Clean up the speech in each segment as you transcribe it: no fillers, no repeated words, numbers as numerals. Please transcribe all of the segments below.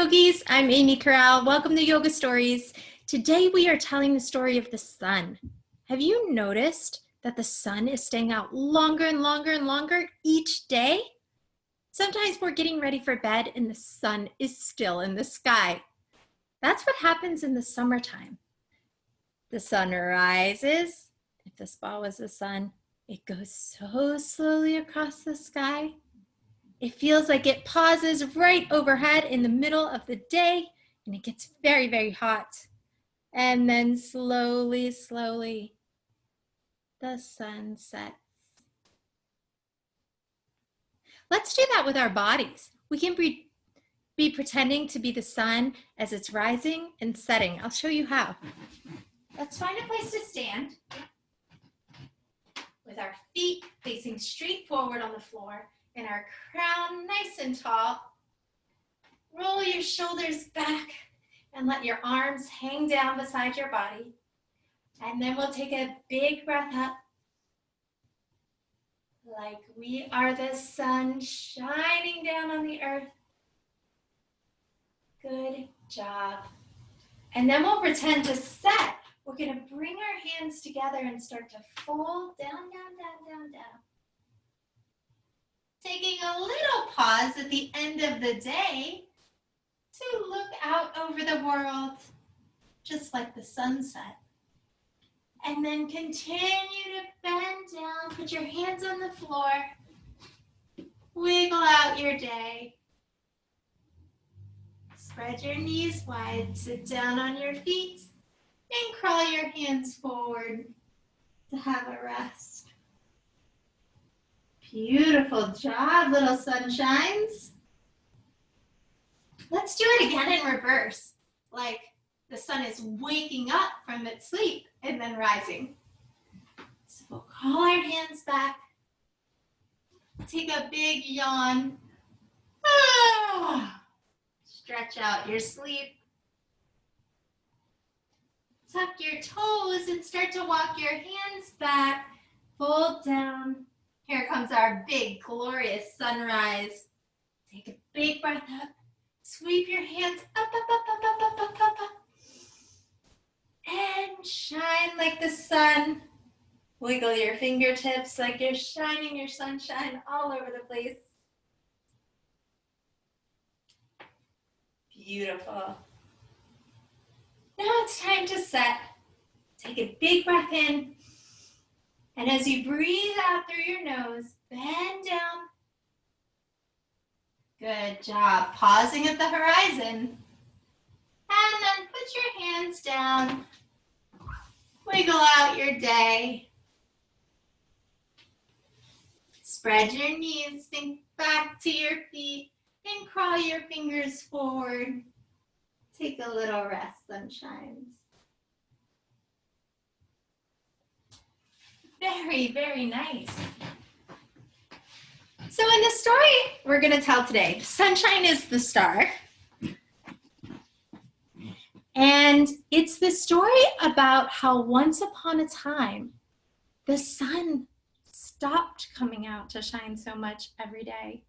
yogis, I'm Amy Corral. Welcome to Yoga Stories. Today we are telling the story of the sun. Have you noticed that the sun is staying out longer and longer and longer each day? Sometimes we're getting ready for bed and the sun is still in the sky. That's what happens in the summertime. The sun rises. If this ball was the sun, it goes so slowly across the sky. It feels like it pauses right overhead in the middle of the day and it gets very, very hot. And then slowly, slowly, the sun sets. Let's do that with our bodies. We can be pretending to be the sun as it's rising and setting. I'll show you how. Let's find a place to stand with our feet facing straight forward on the floor and our crown nice and tall. Roll your shoulders back and let your arms hang down beside your body. And then we'll take a big breath up, like we are the sun shining down on the earth. Good job. And then we'll pretend to set. We're going to bring our hands together and start to fold down, down, down, down, down. Taking a little pause at the end of the day to look out over the world, just like the sunset. And then continue to bend down, put your hands on the floor, wiggle out your day. Spread your knees wide, sit down on your feet, and crawl your hands forward to have a rest. Beautiful job, little sunshines. Let's do it again in reverse, like the sun is waking up from its sleep and then rising. So we'll crawl our hands back, take a big yawn, stretch out your sleep, tuck your toes and start to walk your hands back, fold down. Here comes our big, glorious sunrise. Take a big breath up. Sweep your hands up, up, up, up, up, up, up, up, up. And shine like the sun. Wiggle your fingertips like you're shining your sunshine all over the place. Beautiful. Now it's time to set. Take a big breath in. And as you breathe out through your nose, bend down. Good job. Pausing at the horizon. And then put your hands down. Wiggle out your day. Spread your knees, sink back to your feet, and crawl your fingers forward. Take a little rest, sunshines. Very, very nice. So in the story we're going to tell today, sunshine is the star. And it's the story about how once upon a time, the sun stopped coming out to shine so much every day.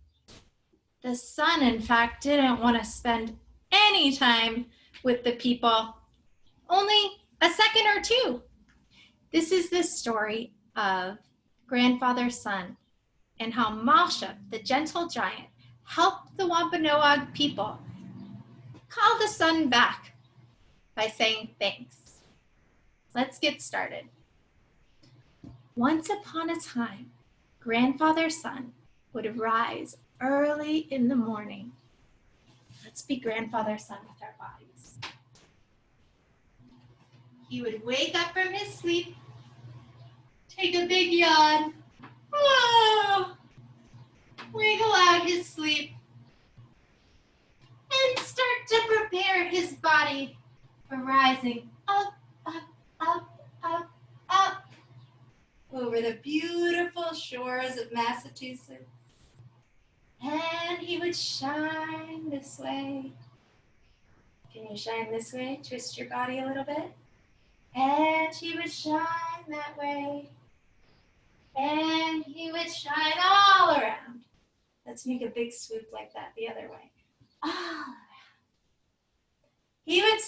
The sun, in fact, didn't want to spend any time with the people, only a second or two. This is the story of Grandfather Sun and how Masha, the gentle giant, helped the Wampanoag people call the sun back by saying thanks. Let's get started. Once upon a time, Grandfather Sun would rise early in the morning. Let's be Grandfather Sun with our bodies. He would wake up from his sleep, take a big yawn, wiggle out his sleep, and start to prepare his body for rising up, up, up, up, up over the beautiful shores of Massachusetts. And he would shine this way. Can you shine this way? Twist your body a little bit. And he would shine that way. And he would shine all around. Let's make a big swoop like that the other way. All around.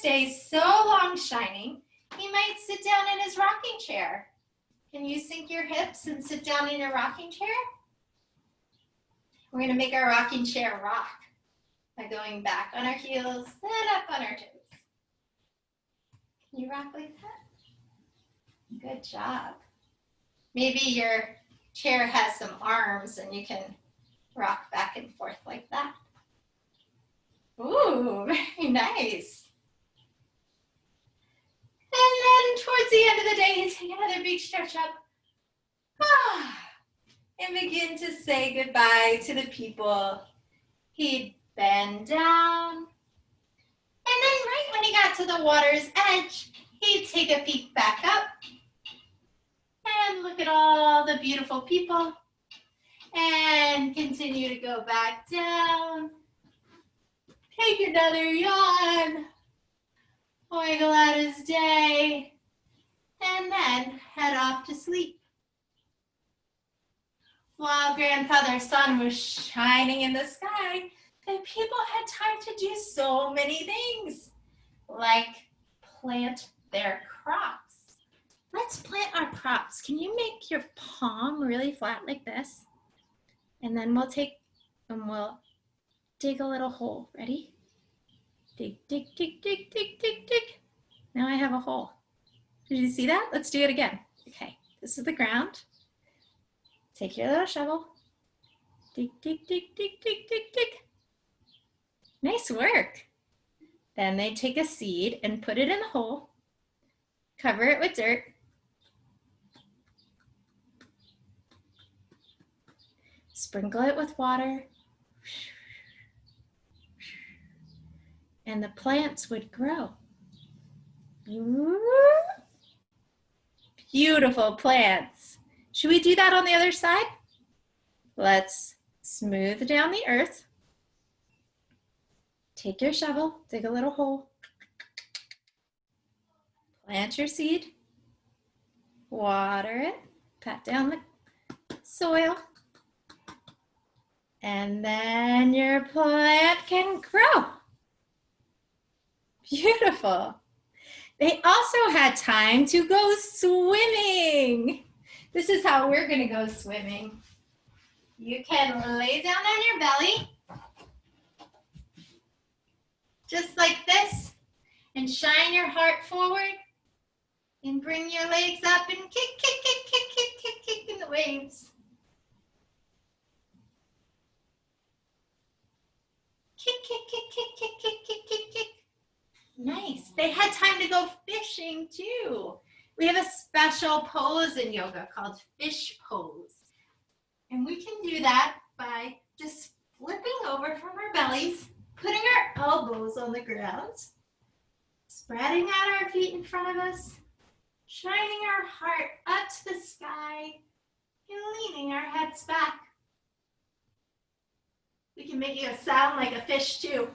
stays so long shining, he might sit down in his rocking chair. Can you sink your hips and sit down in your rocking chair? We're going to make our rocking chair rock by going back on our heels, then up on our toes. Can you rock like that? Good job. Maybe your chair has some arms and you can rock back and forth like that. Ooh, very nice. And then towards the end of the day, you take another big stretch up. And begin to say goodbye to the people. He'd bend down. And then right when he got to the water's edge, he'd take a peek back up. And look at all the beautiful people. And continue to go back down. Take another yawn. Wiggle out his day. And then head off to sleep. While Grandfather Sun was shining in the sky, the people had time to do so many things, like plant their crops. Let's plant our crops. Can you make your palm really flat like this? And then we'll dig a little hole. Ready? Dig, dig, dig, dig, dig, dig, dig. Now I have a hole. Did you see that? Let's do it again. Okay, this is the ground. Take your little shovel. Dig, dig, dig, dig, dig, dig, dig. Nice work. Then they take a seed and put it in the hole. Cover it with dirt. Sprinkle it with water. And the plants would grow. Beautiful plants. Should we do that on the other side? Let's smooth down the earth. Take your shovel, dig a little hole. Plant your seed. Water it. Pat down the soil. And then your plant can grow. Beautiful. They also had time to go swimming. This is how we're going to go swimming. You can lay down on your belly, just like this, and shine your heart forward, and bring your legs up and kick, kick, kick, kick, kick, kick, kick in the waves. Kick, kick, kick, kick, kick, kick, kick, kick, kick. Nice. They had time to go fishing too. We have a special pose in yoga called fish pose. And we can do that by just flipping over from our bellies, putting our elbows on the ground, spreading out our feet in front of us, shining our heart up to the sky, and leaning our heads back. We can make it sound like a fish too.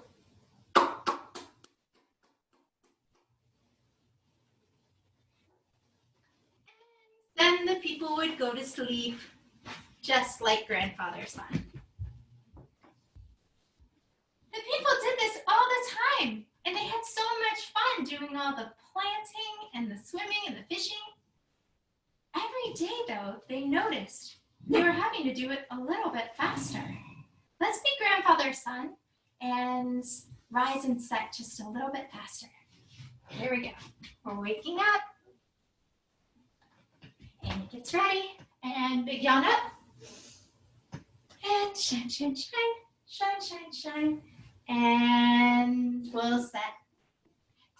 Then the people would go to sleep, just like Grandfather Sun. The people did this all the time, and they had so much fun doing all the planting and the swimming and the fishing. Every day, though, they noticed they were having to do it a little bit faster. Let's be Grandfather Sun and rise and set just a little bit faster. Here we go. We're waking up. And he gets ready. And big yawn up. And shine, shine, shine. Shine, shine, shine. And we'll set.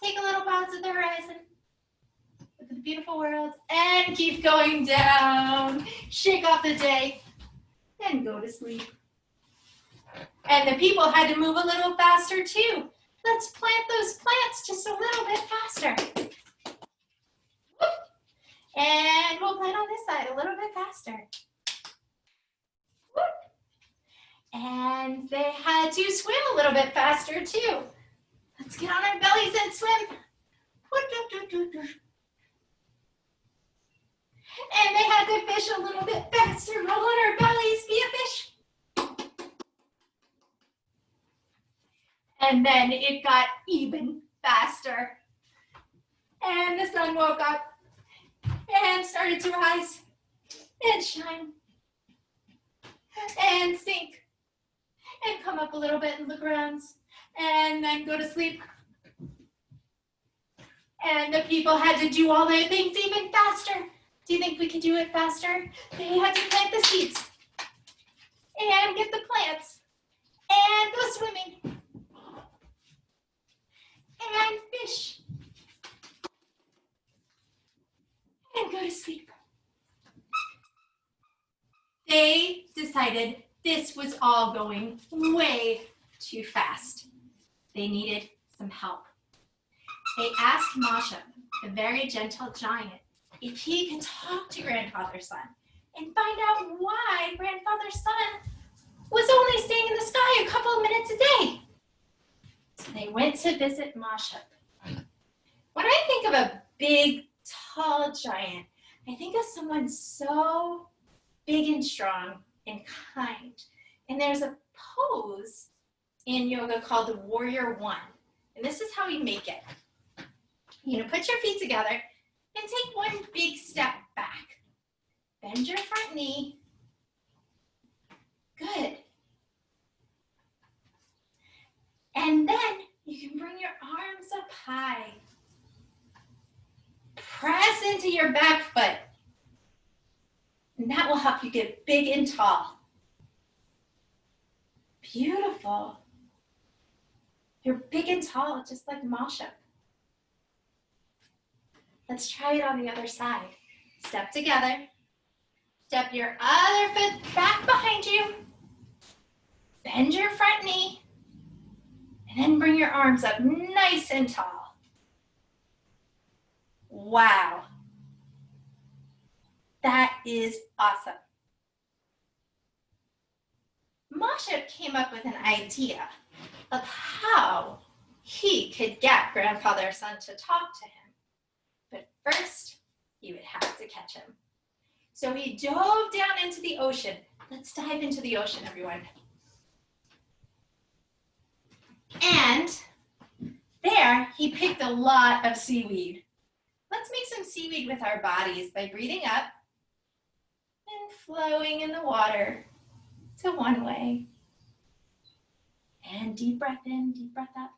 Take a little pause at the horizon. Look at the beautiful world. And keep going down. Shake off the day. And go to sleep. And the people had to move a little faster too. Let's plant those plants just a little bit faster. Whoop. And we'll plant on this side a little bit faster. Whoop. And they had to swim a little bit faster too. Let's get on our bellies and swim. And they had to fish a little bit faster. Roll on our bellies, be a fish. And then it got even. faster. And the sun woke up and started to rise and shine and sink and come up a little bit and look around and then go to sleep. And the people had to do all their things even faster. Do you think we could do it faster? They had to plant the seeds and get the plants and go swimming and fish and go to sleep. They decided this was all going way too fast. They needed some help. They asked Masha, the very gentle giant, if he could talk to Grandfather Sun and find out why Grandfather Sun was only staying in the sky a couple of minutes a day. So they went to visit Masha. When I think of a big, tall giant, I think of someone so big and strong and kind. And there's a pose in yoga called the Warrior One. And this is how we make it. You're gonna put your feet together and take one big step back. Bend your front knee. Good. And then you can bring your arms up high. Press into your back foot. And that will help you get big and tall. Beautiful. You're big and tall, just like Masha. Let's try it on the other side. Step together. Step your other foot back behind you. Bend your front knee. And then bring your arms up nice and tall. Wow. That is awesome. Masha came up with an idea of how he could get Grandfather Sun to talk to him. But first, he would have to catch him. So he dove down into the ocean. Let's dive into the ocean, everyone. And there, he picked a lot of seaweed. Let's make some seaweed with our bodies by breathing up and flowing in the water to one way. And deep breath in, deep breath up.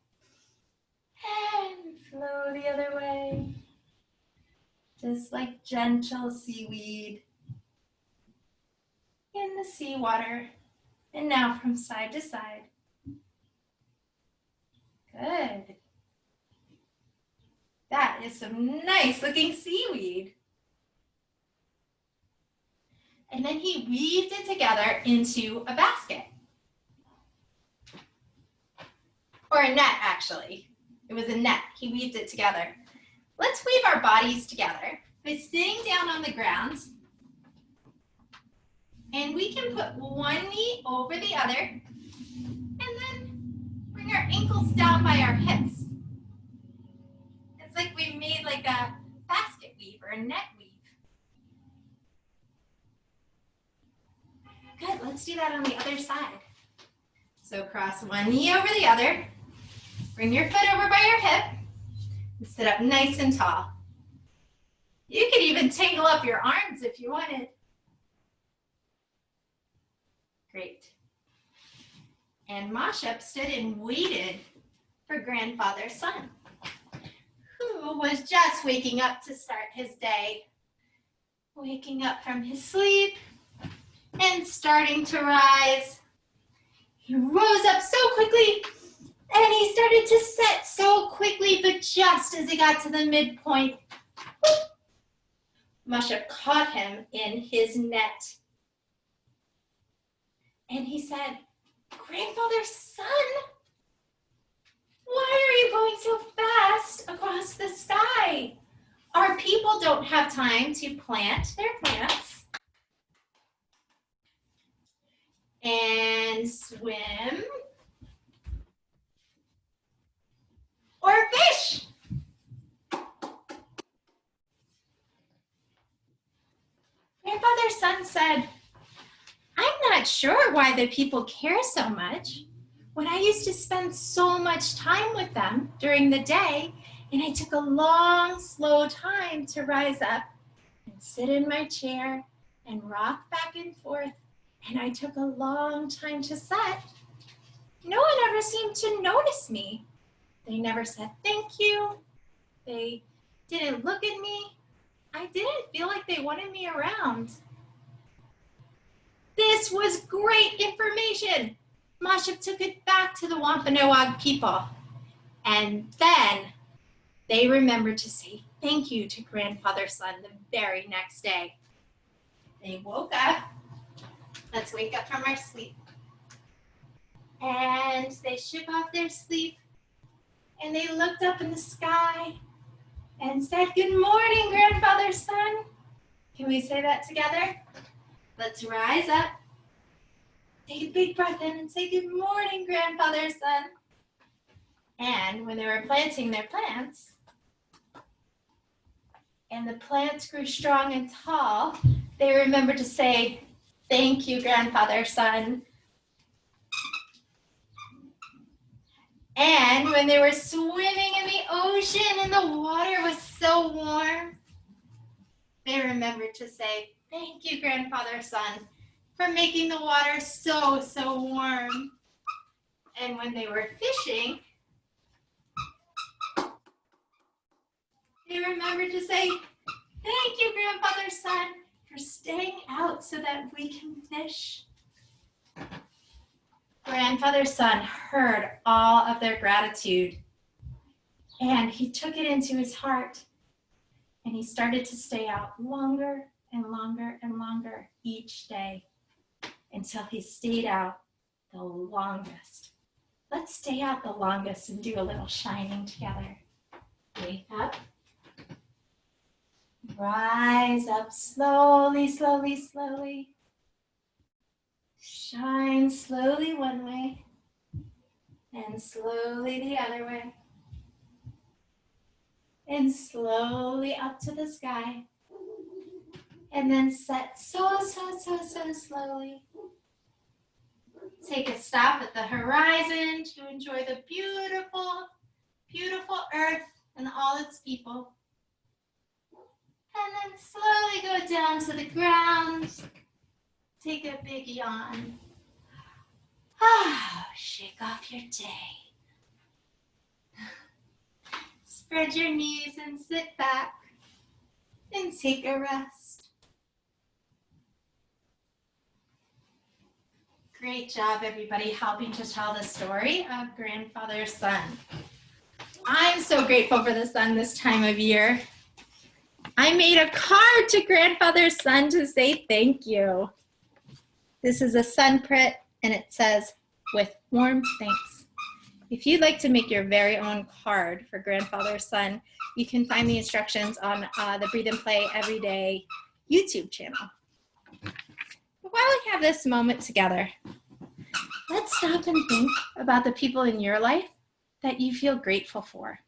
And flow the other way. Just like gentle seaweed in the seawater. And now from side to side. Good. That is some nice looking seaweed. And then he weaved it together into a basket. Or a net, actually. It was a net. He weaved it together. Let's weave our bodies together by sitting down on the ground. And we can put one knee over the other. And then bring our ankles down by our hips. It's like we made like a basket weave or a net weave. Good, let's do that on the other side. So cross one knee over the other. Bring your foot over by your hip. And sit up nice and tall. You could even tangle up your arms if you wanted. Great. And Masha stood and waited for Grandfather Sun, who was just waking up to start his day. Waking up from his sleep and starting to rise. He rose up so quickly and he started to set so quickly, but just as he got to the midpoint, Masha caught him in his net. And he said, Grandfather Sun, why are you going so fast across the sky? Our people don't have time to plant their plants and swim or fish. Grandfather Sun said, I'm not sure why the people care so much. when I used to spend so much time with them during the day, and I took a long, slow time to rise up and sit in my chair and rock back and forth, and I took a long time to set, no one ever seemed to notice me. They never said thank you. They didn't look at me. I didn't feel like they wanted me around. This was great information. Masha took it back to the Wampanoag people. And then they remembered to say thank you to Grandfather Sun the very next day. They woke up. Let's wake up from our sleep. And they shook off their sleep. And they looked up in the sky and said, "Good morning, Grandfather Sun." Can we say that together? Let's rise up. Take a big breath in and say, "Good morning, Grandfather Sun." And when they were planting their plants, and the plants grew strong and tall, they remembered to say, "Thank you, Grandfather Sun." And when they were swimming in the ocean and the water was so warm, they remembered to say, "Thank you, Grandfather Sun, for making the water so, so warm." And when they were fishing, they remembered to say, "Thank you, Grandfather Sun, for staying out so that we can fish." Grandfather Sun heard all of their gratitude, and he took it into his heart, and he started to stay out longer and longer and longer each day until he stayed out the longest. Let's stay out the longest and do a little shining together. Wake up. Rise up slowly, slowly, slowly. Shine slowly one way and slowly the other way. And slowly up to the sky. And then set so, so, so, so slowly. Take a stop at the horizon to enjoy the beautiful, beautiful earth and all its people. And then slowly go down to the ground. Take a big yawn. Shake off your day. Spread your knees and sit back and take a rest. Great job, everybody, helping to tell the story of Grandfather Sun. I'm so grateful for the sun this time of year. I made a card to Grandfather Sun to say thank you. This is a sun print, and it says, "With warm thanks." If you'd like to make your very own card for Grandfather Sun, you can find the instructions on the Breathe and Play Everyday YouTube channel. But while we have this moment together, let's stop and think about the people in your life that you feel grateful for.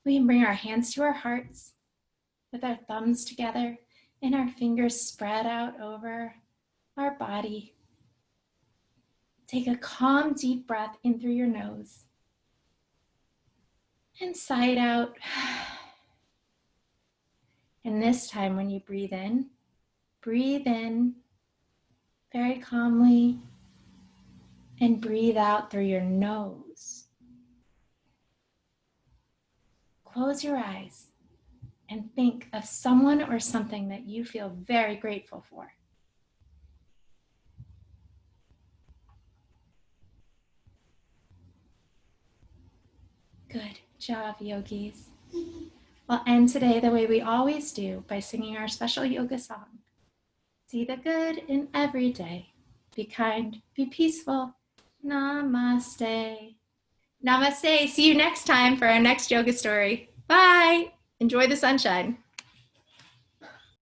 We can bring our hands to our hearts with our thumbs together and our fingers spread out over our body. Take a calm, deep breath in through your nose and sigh it out. And this time when you breathe in very calmly and breathe out through your nose. Close your eyes and think of someone or something that you feel very grateful for. Good job, yogis. We'll end today the way we always do by singing our special yoga song. See the good in every day. Be kind, be peaceful. Namaste. Namaste. See you next time for our next yoga story. Bye. Enjoy the sunshine.